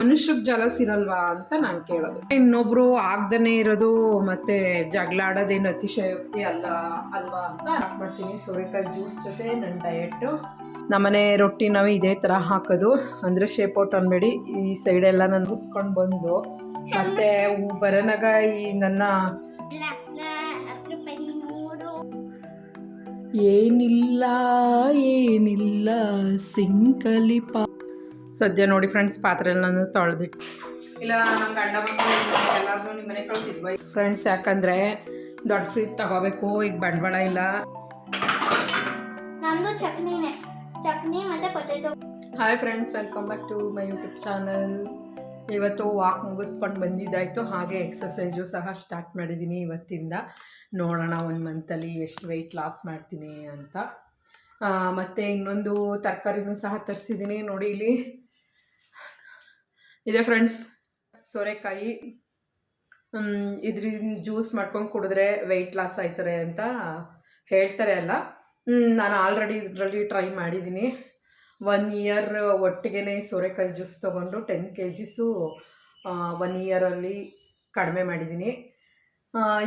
ಮನುಷ್ಯಕ್ಕೆ ಜಲಸಿರಲ್ವಾ ಅಂತ ನಾನು ಕೇಳೋದು. ಇನ್ನೊಬ್ರು ಆಗ್ದೇ ಇರೋದು ಮತ್ತೆ ಜಗಳ ಆಡೋದೇನು ಅತಿಶಯೋಕ್ತಿ ಅಲ್ವಾ ಅಂತ ಮಾಡ್ತೀನಿ. ಸೋರೆಕಾಯಿ ಜ್ಯೂಸ್ ಜೊತೆ ನನ್ನ ಡಯೆಟ್ಟು. ನಮ್ಮನೆ ರೊಟ್ಟಿ ನಾವು ಇದೇ ಥರ ಹಾಕೋದು, ಅಂದರೆ ಶೇಪ್ ಔಟ್ ಅನ್ಬೇಡಿ. ಈ ಸೈಡೆಲ್ಲ ನಾನು ಮುಗಿಸ್ಕೊಂಡು ಬಂದು ಮತ್ತೆ ಬರೋನಾಗ ಈ ನನ್ನ ಏನಿಲ್ಲ ಸಿಂಕಲಿ ಸದ್ಯ ನೋಡಿ ಫ್ರೆಂಡ್ಸ್, ಪಾತ್ರೆ ನಾನು ತೊಳೆದಿಟ್ಟು ಇಲ್ಲ ನಮ್ಮ ಗಂಡ ಮಕ್ಕಳು ಎಲ್ಲರೂ ನಿಮ್ಮ ಮನೆ ಕಳ್ಸಿದ್ವಿ ಫ್ರೆಂಡ್ಸ್. ಯಾಕಂದರೆ ದೊಡ್ಡ ಫ್ರಿಜ್ ತಗೋಬೇಕು, ಈಗ ಬಂಡವಾಳ ಇಲ್ಲ. ನಮ್ಮದು ಚಟ್ನಿ ಮತ್ತು potato. Hi friends, welcome back to my YouTube channel. ಇವತ್ತು ವಾಕ್ ಮುಗಿಸ್ಕೊಂಡು ಬಂದಿದ್ದಾಯಿತು, ಹಾಗೆ ಎಕ್ಸಸೈಜು ಸಹ ಸ್ಟಾರ್ಟ್ ಮಾಡಿದ್ದೀನಿ ಇವತ್ತಿಂದ. ನೋಡೋಣ 1 ಮಂತಲ್ಲಿ ಎಷ್ಟು ವೆಯ್ಟ್ ಲಾಸ್ ಮಾಡ್ತೀನಿ ಅಂತ. ಮತ್ತು ಇನ್ನೊಂದು ತರಕಾರಿನೂ ಸಹ ತರಿಸಿದ್ದೀನಿ. ನೋಡಿ ಇಲ್ಲಿ ಇದೆ ಫ್ರೆಂಡ್ಸ್, ಸೋರೆಕಾಯಿ. ಇದ್ರಿಂದ ಜ್ಯೂಸ್ ಮಾಡ್ಕೊಂಡು ಕುಡಿದ್ರೆ ವೆಯ್ಟ್ ಲಾಸ್ ಆಯ್ತಾರೆ ಅಂತ ಹೇಳ್ತಾರೆ ಅಲ್ಲ. ನಾನು ಆಲ್ರೆಡಿ ಇದರಲ್ಲಿ ಟ್ರೈ ಮಾಡಿದ್ದೀನಿ. 1 ಇಯರ್ ಒಟ್ಟಿಗೆ ಸೋರೆಕಾಯಿ ಜ್ಯೂಸ್ ತೊಗೊಂಡು 10 kgs 1 ಇಯರಲ್ಲಿ ಕಡಿಮೆ ಮಾಡಿದ್ದೀನಿ.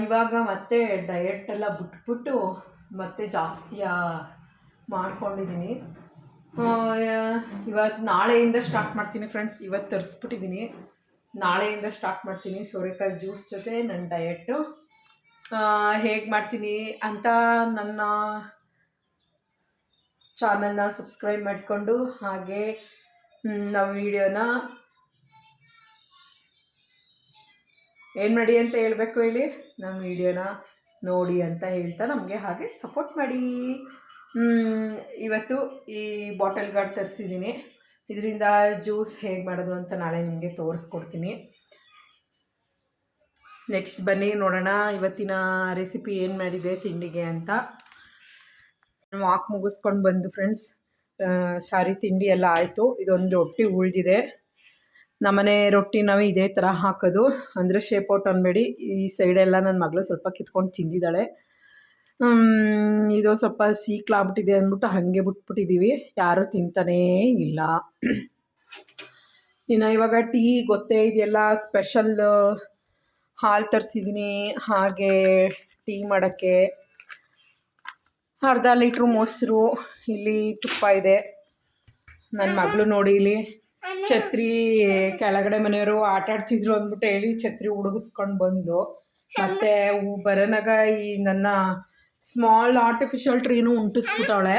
ಇವಾಗ ಮತ್ತೆ ಡಯೆಟ್ಟೆಲ್ಲ ಬಿಟ್ಬಿಟ್ಟು ಮತ್ತೆ ಜಾಸ್ತಿ ಮಾಡ್ಕೊಂಡಿದ್ದೀನಿ. ಇವತ್ತು ನಾಳೆಯಿಂದ ಸ್ಟಾರ್ಟ್ ಮಾಡ್ತೀನಿ ಫ್ರೆಂಡ್ಸ್. ಇವತ್ತು ತರಿಸ್ಬಿಟ್ಟಿದ್ದೀನಿ, ನಾಳೆಯಿಂದ ಸ್ಟಾರ್ಟ್ ಮಾಡ್ತೀನಿ ಸೋರೆಕಾಯಿ ಜ್ಯೂಸ್ ಜೊತೆ ನನ್ನ ಡಯೆಟ್ಟು. ಹೇಗೆ ಮಾಡ್ತೀನಿ ಅಂತ ನನ್ನ ಚಾನಲ್ನ ಸಬ್ಸ್ಕ್ರೈಬ್ ಮಾಡಿಕೊಂಡು, ಹಾಗೆ ನಾವು ವಿಡಿಯೋನ ಏನು ಮಾಡಿ ಅಂತ ಹೇಳಬೇಕು ಹೇಳಿ, ನಮ್ಮ ವಿಡಿಯೋನ ನೋಡಿ ಅಂತ ಹೇಳ್ತಾ ನಮಗೆ ಹಾಗೆ ಸಪೋರ್ಟ್ ಮಾಡಿ. ಇವತ್ತು ಈ ಬಾಟಲ್ ಗಾರ್ಡ್ ತರಿಸಿದ್ದೀನಿ. ಇದರಿಂದ ಜ್ಯೂಸ್ ಹೇಗೆ ಮಾಡೋದು ಅಂತ ನಾಳೆ ನಿಮಗೆ ತೋರಿಸ್ಕೊಡ್ತೀನಿ. ನೆಕ್ಸ್ಟ್ ಬನ್ನಿ ನೋಡೋಣ ಇವತ್ತಿನ ರೆಸಿಪಿ ಏನು ಮಾಡಿದೆ ತಿಂಡಿಗೆ ಅಂತ. ವಾಕ್ ಮುಗಿಸ್ಕೊಂಡು ಬಂದು ಫ್ರೆಂಡ್ಸ್, ಸಾರಿ ತಿಂಡಿ ಎಲ್ಲ ಆಯಿತು. ಇದೊಂದು ರೊಟ್ಟಿ ಉಳಿದಿದೆ. ನಮ್ಮನೆ ರೊಟ್ಟಿ ನಾವು ಇದೇ ಥರ ಹಾಕೋದು, ಅಂದರೆ ಶೇಪ್ ಔಟ್ ಅನ್ಬೇಡಿ. ಈ ಸೈಡೆಲ್ಲ ನನ್ನ ಮಗಳು ಸ್ವಲ್ಪ ಕಿತ್ಕೊಂಡು ತಿಂದಿದ್ದಾಳೆ. ಇದು ಸ್ವಲ್ಪ ಸೀಕ್ಲಾಗ್ಬಿಟ್ಟಿದೆ ಅಂದ್ಬಿಟ್ಟು ಹಾಗೆ ಬಿಟ್ಬಿಟ್ಟಿದ್ದೀವಿ, ಯಾರೂ ತಿಂತಾನೇ ಇಲ್ಲ. ಇನ್ನು ಇವಾಗ ಟೀ ಗೊತ್ತೇ ಇದೆಯಲ್ಲ, ಸ್ಪೆಷಲ್ ಹಾಲು ತರಿಸಿದ್ದೀನಿ. ಹಾಗೆ ಟೀ ಮಾಡೋಕ್ಕೆ ಅರ್ಧ ಲೀಟ್ರ್ ಮೊಸರು, ಇಲ್ಲಿ ತುಪ್ಪ ಇದೆ. ನನ್ನ ಮಗಳು ನೋಡಿ ಇಲ್ಲಿ ಛತ್ರಿ ಕೆಳಗಡೆ ಮನೆಯವರು ಆಟ ಆಡ್ತಿದ್ರು ಅಂದ್ಬಿಟ್ಟು ಹೇಳಿ ಛತ್ರಿ ಹುಡುಗಿಸ್ಕೊಂಡು ಬಂದು ಮತ್ತು ಬರೋನಾಗ ಈ ನನ್ನ ಸ್ಮಾಲ್ ಆರ್ಟಿಫಿಷಿಯಲ್ ಟ್ರೀನೂ ಉಂಟಿಸ್ಬಿಟ್ಟವಳೆ.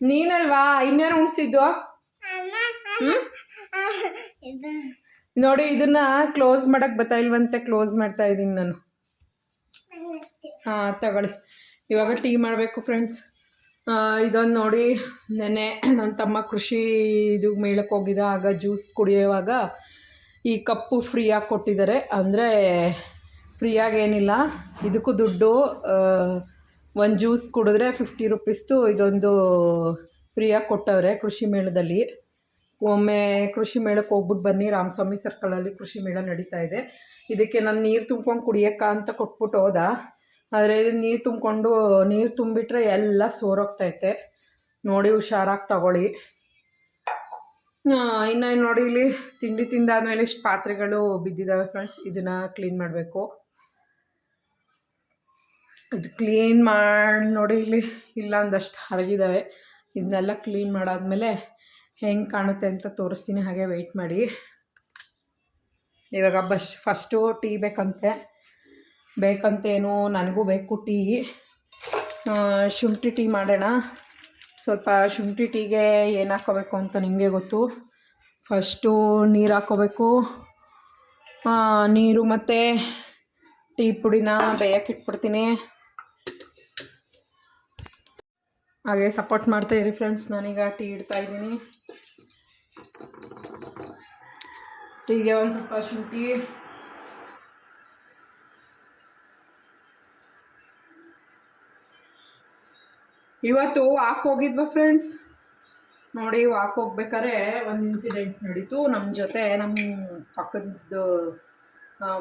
ನೀನಲ್ವಾ ಇನ್ಯಾರು ಉಣ್ಸಿದ್ದು? ನೋಡಿ ಇದನ್ನು ಕ್ಲೋಸ್ ಮಾಡೋಕ್ಕೆ ಬರ್ತಾಯಿಲ್ವಂತೆ, ಕ್ಲೋಸ್ ಮಾಡ್ತಾ ಇದ್ದೀನಿ ನಾನು. ಹಾಂ ತಗೊಳ್ಳಿ, ಇವಾಗ ಟೀ ಮಾಡಬೇಕು ಫ್ರೆಂಡ್ಸ್. ಇದೊಂದು ನೋಡಿ, ನೆನ್ನೆ ನನ್ನ ತಮ್ಮ ಕೃಷಿ ಇದು ಮೇಳಕ್ಕೆ ಹೋಗಿದ್ದ, ಆಗ ಜ್ಯೂಸ್ ಕುಡಿಯುವಾಗ ಈ ಕಪ್ಪು ಫ್ರೀಯಾಗಿ ಕೊಟ್ಟಿದ್ದಾರೆ. ಅಂದರೆ ಫ್ರೀಯಾಗೇನಿಲ್ಲ, ಇದಕ್ಕೂ ದುಡ್ಡು. ಒಂದು ಜ್ಯೂಸ್ ಕುಡಿದ್ರೆ 50 ರೂಪೀಸ್ದು ಇದೊಂದು ಫ್ರೀಯಾಗಿ ಕೊಟ್ಟವ್ರೆ ಕೃಷಿ ಮೇಳದಲ್ಲಿ. ಒಮ್ಮೆ ಕೃಷಿ ಮೇಳಕ್ಕೆ ಹೋಗ್ಬಿಟ್ಟು ಬನ್ನಿ, ರಾಮಸ್ವಾಮಿ ಸರ್ಕಲಲ್ಲಿ ಕೃಷಿ ಮೇಳ ನಡೀತಾ ಇದೆ. ಇದಕ್ಕೆ ನಾನು ನೀರು ತುಂಬ್ಕೊಂಡು ಕುಡಿಯೋಕ್ಕ ಅಂತ ಕೊಟ್ಬಿಟ್ಟು ಹೋದ. ಆದರೆ ಇದು ನೀರು ತುಂಬಿಟ್ರೆ ಎಲ್ಲ ಸೋರೋಗ್ತೈತೆ. ನೋಡಿ ಹುಷಾರಾಗಿ ತಗೊಳ್ಳಿ. ಇನ್ನು ನೋಡಿ ಇಲ್ಲಿ ತಿಂಡಿ ತಿಂದಾದ್ಮೇಲೆ ಇಷ್ಟು ಪಾತ್ರೆಗಳು ಬಿದ್ದಿದ್ದಾವೆ ಫ್ರೆಂಡ್ಸ್. ಇದನ್ನು ಕ್ಲೀನ್ ಮಾಡಬೇಕು. ಇದು ಕ್ಲೀನ್ ಮಾಡಿ ನೋಡಿ ಇಲ್ಲಿ ಇಲ್ಲ ಒಂದಷ್ಟು ಹರಗಿದ್ದಾವೆ. ಇದನ್ನೆಲ್ಲ ಕ್ಲೀನ್ ಮಾಡಾದ್ಮೇಲೆ ಹೆಂಗೆ ಕಾಣುತ್ತೆ ಅಂತ ತೋರಿಸ್ತೀನಿ, ಹಾಗೆ ವೆಯ್ಟ್ ಮಾಡಿ. ಇವಾಗ ಫಸ್ಟು ಟೀ ಬೇಕಂತೇನು, ನನಗೂ ಬೇಕು ಟೀ. ಶುಂಠಿ ಟೀ ಮಾಡೋಣ. ಸ್ವಲ್ಪ ಶುಂಠಿ ಟೀಗೆ ಏನು ಹಾಕ್ಕೋಬೇಕು ಅಂತ ನಿಮಗೆ ಗೊತ್ತು. ಫಸ್ಟು ನೀರು ಹಾಕ್ಕೋಬೇಕು. ನೀರು ಮತ್ತು ಟೀ ಪುಡಿನ ಬೇಯಕ್ಕೆ ಇಟ್ಬಿಡ್ತೀನಿ. ಹಾಗೆ ಸಪೋರ್ಟ್ ಮಾಡ್ತಾಯಿರಿ ಫ್ರೆಂಡ್ಸ್. ನಾನೀಗ ಟೀ ಇಡ್ತಾಯಿದ್ದೀನಿ. ಟೀಗೆ ಒಂದು ಸ್ವಲ್ಪ ಶುಂಠಿ, ಇವತ್ತು ವಾಕ್ ಹೋಗಿದ್ವಾ ಫ್ರೆಂಡ್ಸ್. ನೋಡಿ ವಾಕ್ ಹೋಗ್ಬೇಕಾದ್ರೆ ಒಂದು ಇನ್ಸಿಡೆಂಟ್ ನಡೀತು ನಮ್ಮ ಜೊತೆ. ನಮ್ಮ ಪಕ್ಕದ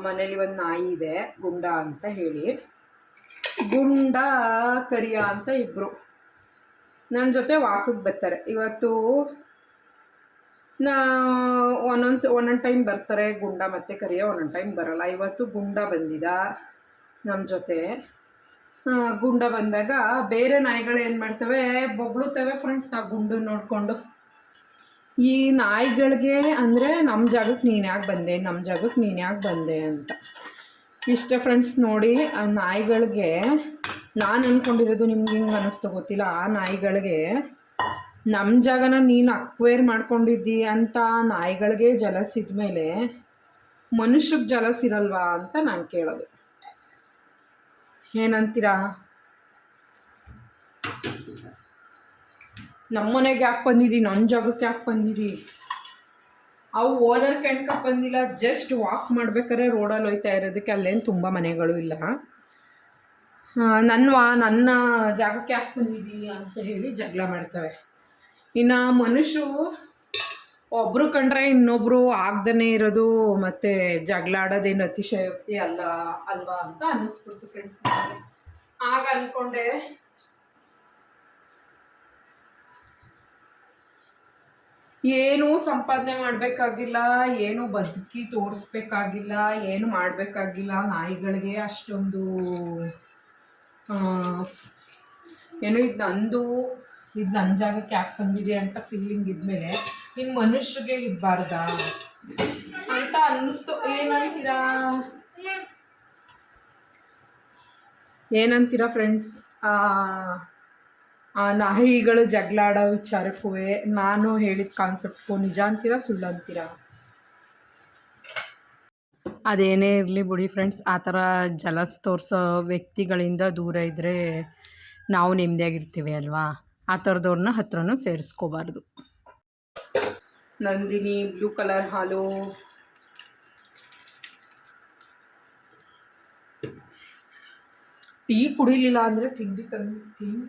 ಮನೇಲಿ ಒಂದು ನಾಯಿ ಇದೆ, ಗುಂಡ ಅಂತ ಹೇಳಿ. ಗುಂಡ ಕರಿಯ ಅಂತ ಇಬ್ಬರು ನನ್ನ ಜೊತೆ ವಾಕಿಗೆ ಬರ್ತಾರೆ. ಇವತ್ತು ನಾ ಒಂದೊಂದು ಟೈಮ್ ಬರ್ತಾರೆ ಗುಂಡ ಮತ್ತು ಕರಿಯ, ಒಂದೊಂದು ಟೈಮ್ ಬರೋಲ್ಲ. ಇವತ್ತು ಗುಂಡ ಬಂದಿದ್ದ ನಮ್ಮ ಜೊತೆ. ಗುಂಡ ಬಂದಾಗ ಬೇರೆ ನಾಯಿಗಳು ಏನು ಮಾಡ್ತವೆ, ಬೊಗಳುತ್ತವೆ ಫ್ರೆಂಡ್ಸ್ ಆ ಗುಂಡು ನೋಡಿಕೊಂಡು. ಈ ನಾಯಿಗಳಿಗೆ ಅಂದರೆ ನಮ್ಮ ಜಾಗಕ್ಕೆ ನೀನು ಯಾಕೆ ಬಂದೆ, ನಮ್ಮ ಜಾಗಕ್ಕೆ ನೀನು ಯಾಕೆ ಬಂದೆ ಅಂತ ಇಷ್ಟ ಫ್ರೆಂಡ್ಸ್. ನೋಡಿ ಆ ನಾಯಿಗಳಿಗೆ ನಾನು ಅಂದ್ಕೊಂಡಿರೋದು ನಿಮ್ಗೆ ಹಿಂಗೆ ಅನ್ನಿಸ್ತು ಗೊತ್ತಿಲ್ಲ. ಆ ನಾಯಿಗಳಿಗೆ ನಮ್ಮ ಜಾಗನ ನೀನು ಅಕ್ವೈರ್ ಮಾಡ್ಕೊಂಡಿದ್ದಿ ಅಂತ ನಾಯಿಗಳಿಗೆ ಜಲಸಿದ ಮೇಲೆ ಮನುಷ್ಯಕ್ಕೆ ಜಲಸಿರಲ್ವಾ ಅಂತ ನಾನು ಕೇಳೋದು. ಏನಂತೀರಾ? ನಮ್ಮ ಮನೆಗೆ ಯಾಕೆ ಬಂದಿದ್ದೀ, ನನ್ನ ಜಾಗಕ್ಕೆ ಯಾಕೆ ಬಂದಿದ್ದೀ? ಅವು ಓನರ್ ಕೆಣ್ಕಕ್ಕೆ ಬಂದಿಲ್ಲ, ಜಸ್ಟ್ ವಾಕ್ ಮಾಡ್ಬೇಕಾದ್ರೆ ರೋಡಲ್ಲಿ ಹೋಯ್ತಾ ಇರೋದಕ್ಕೆ. ಅಲ್ಲೇನು ತುಂಬ ಮನೆಗಳು ಇಲ್ಲ. ನನ್ನ ಜಾಗಕ್ಕೆ ಯಾಕೆ ಬಂದಿದ್ದೀ ಅಂತ ಹೇಳಿ ಜಗಳ ಮಾಡ್ತವೆ. ಇನ್ನು ಮನುಷ್ಯರು ಒಬ್ಬರು ಕಂಡ್ರೆ ಇನ್ನೊಬ್ಬರು ಆಗ್ದೇ ಇರೋದು ಮತ್ತು ಜಗಳ ಆಡೋದೇನು ಅತಿಶಯೋಕ್ತಿ ಅಲ್ವಾ ಅಂತ ಅನ್ನಿಸ್ಬಿಡ್ತು ಫ್ರೆಂಡ್ಸ್. ಆಗ ಅಂದ್ಕೊಂಡೆ ಏನೂ ಸಂಪಾದನೆ ಮಾಡಬೇಕಾಗಿಲ್ಲ, ಏನು ಬದುಕಿ ತೋರಿಸ್ಬೇಕಾಗಿಲ್ಲ, ಏನು ಮಾಡಬೇಕಾಗಿಲ್ಲ. ನಾಯಿಗಳಿಗೆ ಅಷ್ಟೊಂದು ಏನೋ ಇದು ನನ್ನ ಜಾಗಕ್ಕೆ ಯಾಕೆ ಬಂದಿದೆ ಅಂತ ಫೀಲಿಂಗ್ ಇದ್ಮೇಲೆ ಇನ್ನು ಮನುಷ್ಯರಿಗೆ ಇರಬಾರ್ದಾ ಅಂತ ಅನ್ನಿಸ್ತು. ಏನಂತೀರಾ ಫ್ರೆಂಡ್ಸ್? ನಾಯಿಗಳು ಜಗಳಾಡೋ ವಿಚಾರಕ್ಕೂ ನಾನು ಹೇಳಿದ ಕಾನ್ಸೆಪ್ಟ್ಗೂ ನಿಜ ಅಂತೀರಾ ಸುಳ್ಳು ಅಂತೀರಾ? ಅದೇನೇ ಇರಲಿ ಬಿಡಿ ಫ್ರೆಂಡ್ಸ್, ಆ ಥರ ಜಲಸ್ ತೋರಿಸೋ ವ್ಯಕ್ತಿಗಳಿಂದ ದೂರ ಇದ್ದರೆ ನಾವು ನೆಮ್ಮದಿಯಾಗಿರ್ತೀವಿ ಅಲ್ವಾ? ಆ ಥರದವ್ರನ್ನ ಹತ್ರನೂ ಸೇರಿಸ್ಕೋಬಾರ್ದು. ನಂದಿನಿ ಬ್ಲೂ ಕಲರ್ ಹಾಲು, ಟೀ ಕುಡಿಲಿಲ್ಲ ಅಂದರೆ ತಿಂದ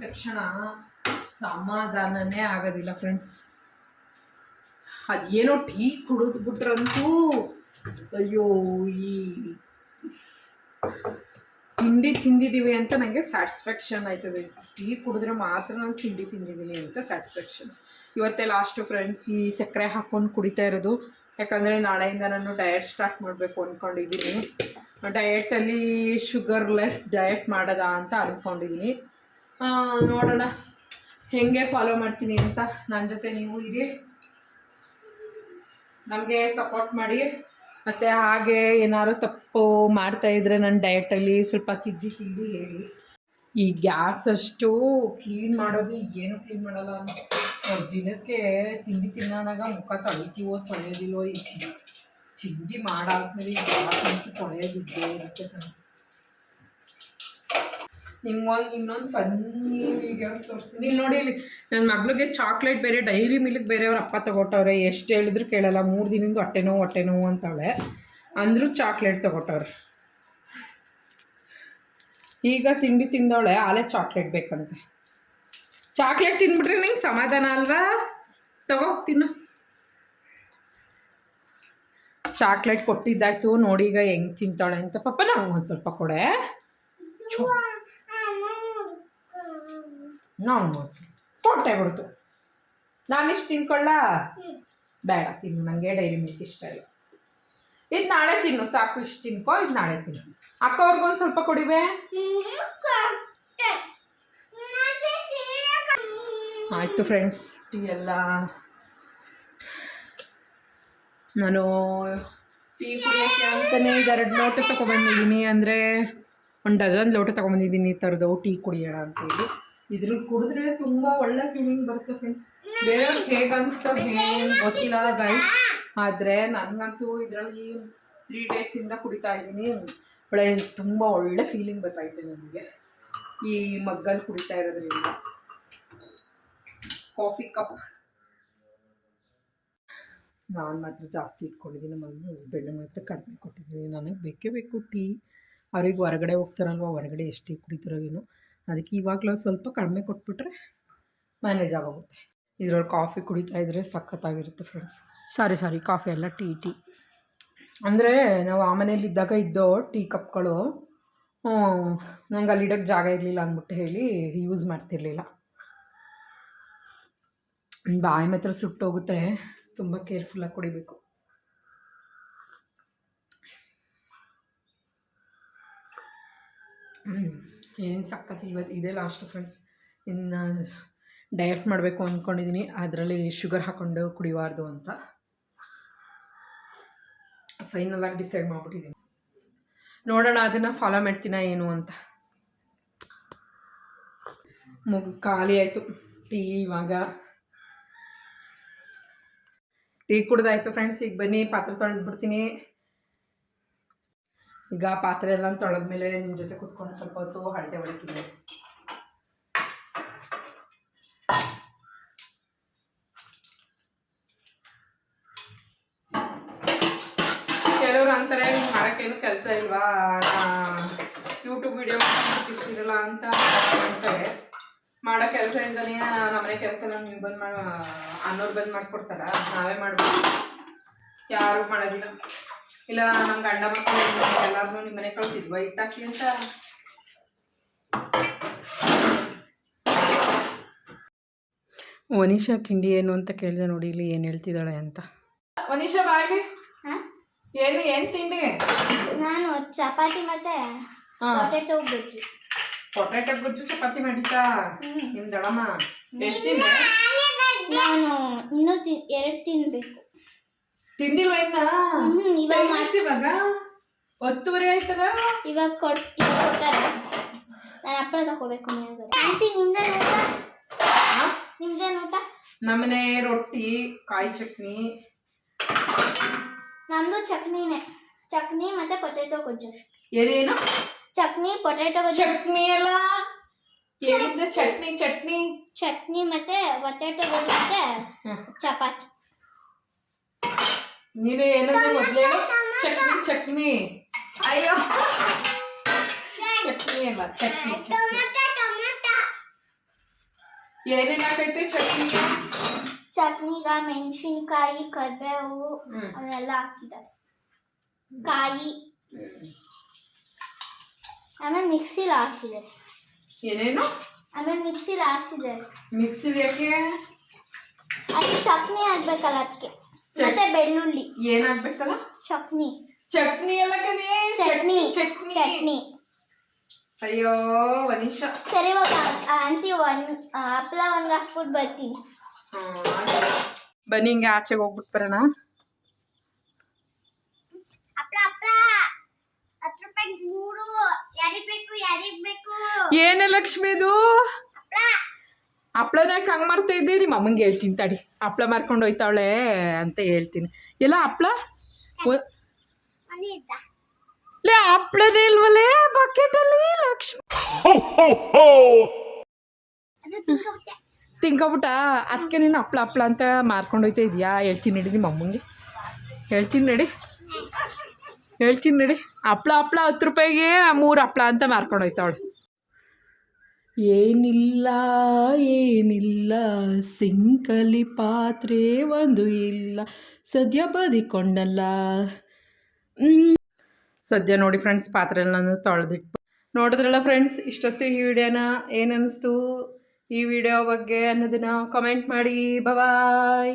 ತಕ್ಷಣ ಸಮಾಧಾನನೇ ಆಗೋದಿಲ್ಲ ಫ್ರೆಂಡ್ಸ್. ಅದೇನೋ ಟೀ ಕುಡಿದ್ಬಿಟ್ರಂತೂ ಅಯ್ಯೋ, ಈ ತಿಂದಿದ್ದೀವಿ ಅಂತ ನನಗೆ ಸ್ಯಾಟಿಸ್ಫ್ಯಾಕ್ಷನ್ ಆಯ್ತದೆ. ಟೀ ಕುಡಿದ್ರೆ ಮಾತ್ರ ನಾನು ತಿಂದಿದ್ದೀನಿ ಅಂತ ಸ್ಯಾಟಿಸ್ಫ್ಯಾಕ್ಷನ್. ಇವತ್ತೇ ಲಾಸ್ಟು ಫ್ರೆಂಡ್ಸ್ ಈ ಸಕ್ಕರೆ ಹಾಕ್ಕೊಂಡು ಕುಡಿತಾ ಇರೋದು. ಯಾಕಂದರೆ ನಾಳೆಯಿಂದ ನಾನು ಡಯಟ್ ಸ್ಟಾರ್ಟ್ ಮಾಡಬೇಕು ಅಂದ್ಕೊಂಡಿದ್ದೀನಿ. ಡಯಟಲ್ಲಿ ಶುಗರ್ಲೆಸ್ ಡಯಟ್ ಮಾಡೋದ ಅಂತ ಅಂದ್ಕೊಂಡಿದ್ದೀನಿ. ನೋಡೋಣ ಹೇಗೆ ಫಾಲೋ ಮಾಡ್ತೀನಿ ಅಂತ. ನನ್ನ ಜೊತೆ ನೀವು ಇರಿ, ನಮಗೆ ಸಪೋರ್ಟ್ ಮಾಡಿ. ಮತ್ತು ಹಾಗೆ ಏನಾದ್ರು ತಪ್ಪು ಮಾಡ್ತಾಯಿದ್ರೆ ನನ್ನ ಡಯಟಲ್ಲಿ ಸ್ವಲ್ಪ ತಿದ್ದಿ ಹೇಳಿ. ಈ ಗ್ಯಾಸ್ ಅಷ್ಟು ಕ್ಲೀನ್ ಮಾಡೋದು ಏನು ಕ್ಲೀನ್ ಮಾಡಲ್ಲ ಅಂತ ದಿನಕ್ಕೆ ತಿಂಡಿ ತಿನ್ನೋದಾಗ ಮುಖ ತೊಳೆಯೋದಿಲ್ವೋ ಈ ತಿಂಡಿ ಮಾಡಾದ್ಮೇಲೆ ಗ್ಯಾಸ್ ಅಂತೂ ತೊಳೆಯೋದಿದ್ದೇ ಇರುತ್ತೆ ಫ್ರೆಂಡ್ಸ್. ಇನ್ನೊಂದು ಫನ್ನಿ ವೀಡಿಯೋಸ್ ತೋರಿಸ್ತೀನಿ. ಇಲ್ಲಿ ನೋಡಿ, ಇಲ್ಲಿ ನನ್ನ ಮಗಳಿಗೆ ಚಾಕ್ಲೇಟ್ ಬೇರೆ ಡೈರಿ ಮಿಲ್ಕ್ ಬೇರೆ ಅವ್ರ ಅಪ್ಪ ತಗೊಟ್ಟವ್ರೆ. ಎಷ್ಟು ಹೇಳಿದ್ರು ಕೇಳಲ್ಲ. 3 ದಿನದಿಂದ ಹೊಟ್ಟೆ ನೋವು ಅಂತಾಳೆ, ಅಂದರೂ ಚಾಕ್ಲೇಟ್ ತಗೊಟ್ಟವ್ರೆ. ಈಗ ತಿಂಡಿ ತಿಂದವಳೆ, ಆಲೇ ಚಾಕ್ಲೇಟ್ ಬೇಕಂತೆ. ಚಾಕ್ಲೇಟ್ ತಿಂದ್ಬಿಟ್ರೆ ನಿಂಗೆ ಸಮಾಧಾನ ಅಲ್ವಾ? ತಗೋ ತಿನ್ನು. ಚಾಕ್ಲೇಟ್ ಕೊಟ್ಟಿದ್ದಾಯ್ತು. ನೋಡಿ ಈಗ ಹೆಂಗೆ ತಿಂತಾಳೆ ಅಂತ. ಪಾಪ ನಾವು ಒಂದು ಸ್ವಲ್ಪ ಕೊಡೆ. ನಾವು ಕೊಟ್ಟೆ ಬಿಡ್ತು. ನಾನಿಷ್ಟು ತಿನ್ಕೊಳ್ಳ? ಬೇಡ ತಿನ್ನು, ನನಗೆ ಡೈರಿ ಮಿಲ್ಕ್ ಇಷ್ಟ ಇಲ್ಲ. ಇದು ನಾಳೆ ತಿನ್ನು ಸಾಕು, ಇಷ್ಟು ತಿನ್ಕೋ, ಇದು ನಾಳೆ ತಿನ್ನು. ಅಕ್ಕವ್ರಿಗೊಂದು ಸ್ವಲ್ಪ ಕೊಡಿವೆ. ಆಯಿತು ಫ್ರೆಂಡ್ಸ್, ಟೀ ಎಲ್ಲ ನಾನು ಟೀ ಕುಡಿಯೋಕ್ಕೆ ಅಂತಲೇ 2 ಲೋಟ ತೊಗೊಬಂದಿದ್ದೀನಿ. ಅಂದರೆ 1 ಡಜನ್ ಲೋಟ ತೊಗೊಬಂದಿದ್ದೀನಿ ಈ ಥರದ್ದು ಟೀ ಕುಡಿಯೋಣ ಅಂತೇಳಿ. ಇದ್ರಲ್ಲಿ ಕುಡಿದ್ರೆ ತುಂಬ ಒಳ್ಳೆ ಫೀಲಿಂಗ್ ಬರುತ್ತೆ ಫ್ರೆಂಡ್ಸ್. ಬೇರೆಯವ್ರಿಗೆ ಹೇಗೆ ಅನಿಸ್ತೋ ಏನು ಗೊತ್ತಿಲ್ಲ ಗೈಸ್, ಆದರೆ ನನಗಂತೂ ಇದರಲ್ಲಿ 3 ಡೇಸಿಂದ ಕುಡಿತಾ ಇದ್ದೀನಿ. ತುಂಬ ಒಳ್ಳೆ ಫೀಲಿಂಗ್ ಬರ್ತಾಯಿದೆ ನನಗೆ ಈ ಮಗ್ಗಲ್ಲಿ ಕುಡಿತಾ ಇರೋದ್ರಿಂದ. ಕಾಫಿ ಕಪ್ ನಾನು ಮಾತ್ರ ಜಾಸ್ತಿ ಇಟ್ಕೊಂಡಿದ್ದೀನಿ. ಬೆಳ್ಳುಳ್ಳಿ ಮಾತ್ರ ಕಡಿಮೆ ಕೊಟ್ಟಿದ್ದೀನಿ. ನನಗೆ ಬೇಕೇ ಬೇಕು ಟೀ. ಅವ್ರಿಗೆ ಹೊರಗಡೆ ಹೋಗ್ತಾರಲ್ವ, ಹೊರಗಡೆ ಎಷ್ಟು ಟೀ ಕುಡಿತಾರೋ ಏನೋ, ಅದಕ್ಕೆ ಇವಾಗಲೂ ಸ್ವಲ್ಪ ಕಡಿಮೆ ಕೊಟ್ಬಿಟ್ರೆ ಮ್ಯಾನೇಜ್ ಆಗೋಗುತ್ತೆ. ಇದ್ರಲ್ಲಿ ಕಾಫಿ ಕುಡಿತಾ ಇದ್ದರೆ ಸಖತ್ತಾಗಿರುತ್ತೆ ಫ್ರೆಂಡ್ಸ್. ಸಾರಿ ಕಾಫಿ ಅಲ್ಲ, ಟೀ ಅಂದರೆ ನಾವು ಆ ಮನೇಲಿದ್ದಾಗ ಇದ್ದೋ ಟೀ ಕಪ್ಗಳು. ನಂಗೆ ಅಲ್ಲಿಡೋಕ್ಕೆ ಜಾಗ ಇರಲಿಲ್ಲ ಅಂದ್ಬಿಟ್ಟು ಹೇಳಿ ಯೂಸ್ ಮಾಡ್ತಿರ್ಲಿಲ್ಲ. ಬಾಯಿ ಮಾತ್ರ ಸುಟ್ಟೋಗುತ್ತೆ. ತುಂಬ ಕೇರ್ಫುಲ್ಲಾಗಿ ಕುಡಿಬೇಕು. ಏನು ಸಕ್ಕತ್ತು. ಇವತ್ತು ಇದೇ ಲಾಸ್ಟ್ ಫ್ರೆಂಡ್ಸ್. ಇನ್ನು ಡಯಟ್ ಮಾಡಬೇಕು ಅಂದ್ಕೊಂಡಿದ್ದೀನಿ, ಅದರಲ್ಲಿ ಶುಗರ್ ಹಾಕ್ಕೊಂಡು ಕುಡಿಬಾರ್ದು ಅಂತ ಫೈನಲಾಗಿ ಡಿಸೈಡ್ ಮಾಡಿಬಿಟ್ಟಿದ್ದೀನಿ. ನೋಡೋಣ ಅದನ್ನು ಫಾಲೋ ಮಾಡ್ತೀನ ಏನು ಅಂತ. ಖಾಲಿ ಆಯಿತು ಟೀ. ಇವಾಗ ಟೀ ಕುಡ್ದಾಯ್ತು ಫ್ರೆಂಡ್ಸ್. ಈಗ ಬನ್ನಿ ಪಾತ್ರೆ ತೊಳೆದ್ಬಿಡ್ತೀನಿ. ಈಗ ಪಾತ್ರೆ ಎಲ್ಲ ತೊಳೆದ್ಮೇಲೆ ನಿಮ್ಮ ಜೊತೆ ಕೂತ್ಕೊಂಡು ಸ್ವಲ್ಪ ಹೊತ್ತು ಹರಟೆ ಹೊಡಿತೀನಿ. ಕೆಲವರು ಅಂತಾರೆ ನಿಮ್ಗೆ ಮಾಡೋಕ್ಕೇನು ಕೆಲಸ ಇಲ್ವಾ, ಯೂಟ್ಯೂಬ್ ವಿಡಿಯೋ ಮಾಡ್ತಿರ್ತಿರಲ್ಲ ಅಂತ ಅಂತಾರೆ. ಮಾಡೋ ಕೆಲಸ ಇಲ್ದೇ ನಮ್ಮನೆ ಕೆಲಸ ನೀವು ಬಂದು ಅನ್ನೋರು ಬಂದು ಮಾಡಿಕೊಡ್ತಾರ, ನಾವೇ ಮಾಡ್ಬೋದು. ಯಾರು ಮಾಡೋದಿಲ್ಲ. ಇಲ್ಲ ನಮ್ಮ ಗಂಡ ಮಕ್ಕಳು ಎಲ್ಲಾರನ್ನೂ ನಿಮ್ಮ ಮನೆ ಕಳ್ಸಿದ್ವ ಇಟ್ಟಾಕಿ ಅಂತ. ವನಿಷಾ ತಿಂಡಿ ಏನು ಅಂತ ಕೇಳಿದೆ ನೋಡಿ, ಇಲ್ಲಿ ಏನು ಹೇಳ್ತಿದ್ದಾಳೆ ಅಂತ. ವನಿಷಾ ಬಾಯ್ಲಿ, ಏನು ತಿಂಡಿ? ನಾನು ಚಪಾತಿ ಮತ್ತೆ ಪೊಟೆಟೊ ಗೊಜ್ಜು. ಪೊಟೆಟೊ ಗೊಜ್ಜು ಚಪಾತಿ ಮಾಡಿದ್ದಾ ನಿಮ್ಮ ದಡಮ್ಮ? ಎಷ್ಟು ತಿಂದೆ? ನಾನು ಇನ್ನೂ 2 ತಿನ್ಬೇಕು. ತಿಂದಿಲ್ವ ಇನ್ನ? ಇವಾಗ 10:30 ಆಯ್ತಲ್ಲ. ಇವಾಗ ಕೊಡ್ತಾರೆ. ನಾನು ಹಪ್ಪಳ ತಗೋಬೇಕು. ಆಂಟಿ ನಿಮ್ದೇನು ಊಟ? ನಿಮ್ದೇನು ಊಟ? ನಮ್ಮನೆ ರೊಟ್ಟಿ, ಕಾಯಿ ಚಟ್ನಿ. ನಮ್ದು ಚಟ್ನಿನೇ. ಚಟ್ನಿ ಮತ್ತೆ ಪೊಟೆಟೊ ಗೊಜ್ಜು. ಏನೇನು? ಚಟ್ನಿ ಪೊಟೆಟೊ ಗೊಜ್ಜು. ಚಟ್ನಿ ಅಲ್ಲ, ಏನಿದೆ? ಚಟ್ನಿ ಚಟ್ನಿ ಚಟ್ನಿ ಮತ್ತೆ ಪೊಟೆಟೊ ಗೊಜ್ಜು ಮತ್ತೆ ಚಪಾತಿ. ನೀನು ಏನಂದ್ರೆ ಮೊದಲೇ ಚಟ್ನಿ ಚಟ್ನಿ. ಅಯ್ಯೋ ಚಟ್ನಿ ಅಲ್ಲ, ಚಟ್ನಿ ಚಟ್ನಿ. ಏನೇನು ಹಾಕೈತೆ ಚಟ್ನಿ? ಚಟ್ನಿಗ ಮೆಣಸಿನ್ಕಾಯಿ, ಕರಿಬೇವು ಅವನ್ನೆಲ್ಲ ಹಾಕಿದ್ದಾರೆ. ಕಾಯಿ ಆಮೇಲೆ ಮಿಕ್ಸಿಲಿ ಆಡಿಸಿದ್ದಾರೆ. ಏನೇನು? ಆಮೇಲೆ ಮಿಕ್ಸಿಲಿ ಆಡಿಸಿದ್ದಾರೆ. ಮಿಕ್ಸಿಲಿ ಯಾಕೆ? ಅದು ಚಟ್ನಿ ಆಗ್ಬೇಕಲ್ಲ ಅದಕ್ಕೆ. ಮತ್ತೆ ಬೆಳ್ಳುಳ್ಳಿ ಏನಾಗ್ಬೇಕಲ್ಲ? ಚಟ್ನಿ. ಚಟ್ನಿ ಎಲ್ಲ ಕಣೆ, ಚಟ್ನಿ ಚಟ್ನಿ ಚಟ್ನಿ. ಅಯ್ಯೋ ವನಿಷಾ, ಸರಿ ಇವಾಗ ಆಂಟಿ ಹಪ್ಪಳ ಒಂದು ಹಾಕ್ಬಿಟ್ಟು ಬರ್ತೀನಿ. ಬನ್ನಿ ಹಿಂಗೆ ಆಚೆಗೆ ಹೋಗ್ಬಿಟ್ಟು ಬರೋಣ. ಏನೇ ಲಕ್ಷ್ಮಿದು ಹಪ್ಳನ ಹಂಗೆ ಮಾರ್ತಾ ಇದ್ದೆ? ನಿಮ್ಮ ಅಮ್ಮಂಗೆ ಹೇಳ್ತೀನಿ ತಡಿ, ಹಪ್ಳ ಮಾರ್ಕೊಂಡು ಹೋಯ್ತಾವಳೆ ಅಂತ ಹೇಳ್ತೀನಿ. ಎಲ್ಲ ಹಪ್ಳ ಲೇ, ಹಪ್ಳನೇ ಇಲ್ವಲ್ಲೇ ಬಕೆಟಲ್ಲಿ ಲಕ್ಷ್ಮಿ. ತಿನ್ಕೊಬಿಟ್ಟ ಅದಕ್ಕೆ ನೀನು ಹಪ್ಳ ಹಪ್ಳ ಅಂತ ಮಾರ್ಕೊಂಡು ಹೋಯ್ತಾ ಇದೆಯಾ? ಹೇಳ್ತೀನಿ ನಡಿ ನಿಮ್ಮ ಅಮ್ಮಂಗೆ, ಹೇಳ್ತೀನಿ ನಡಿ ಹಪ್ಳ 10 ರೂಪಾಯಿಗೆ 3 ಹಪ್ಳ ಅಂತ ಮಾರ್ಕೊಂಡು ಹೋಯ್ತಾವಳೆ. ಏನಿಲ್ಲ ಸಿಂಕಲಿ ಪಾತ್ರೆ ಒಂದು ಇಲ್ಲ, ಸದ್ಯ ಬದಿಕೊಂಡಲ್ಲ. ಸದ್ಯ ನೋಡಿ ಫ್ರೆಂಡ್ಸ್, ಪಾತ್ರೆ ನಾನು ತೊಳೆದಿಟ್ಟು ನೋಡಿದ್ರಲ್ಲ ಫ್ರೆಂಡ್ಸ್. ಇಷ್ಟೊತ್ತು ಈ ವಿಡಿಯೋನ ಏನು ಅನ್ನಿಸ್ತು ಈ ವಿಡಿಯೋ ಬಗ್ಗೆ ಅನ್ನೋದನ್ನು ಕಮೆಂಟ್ ಮಾಡಿ. ಬಾಯ್.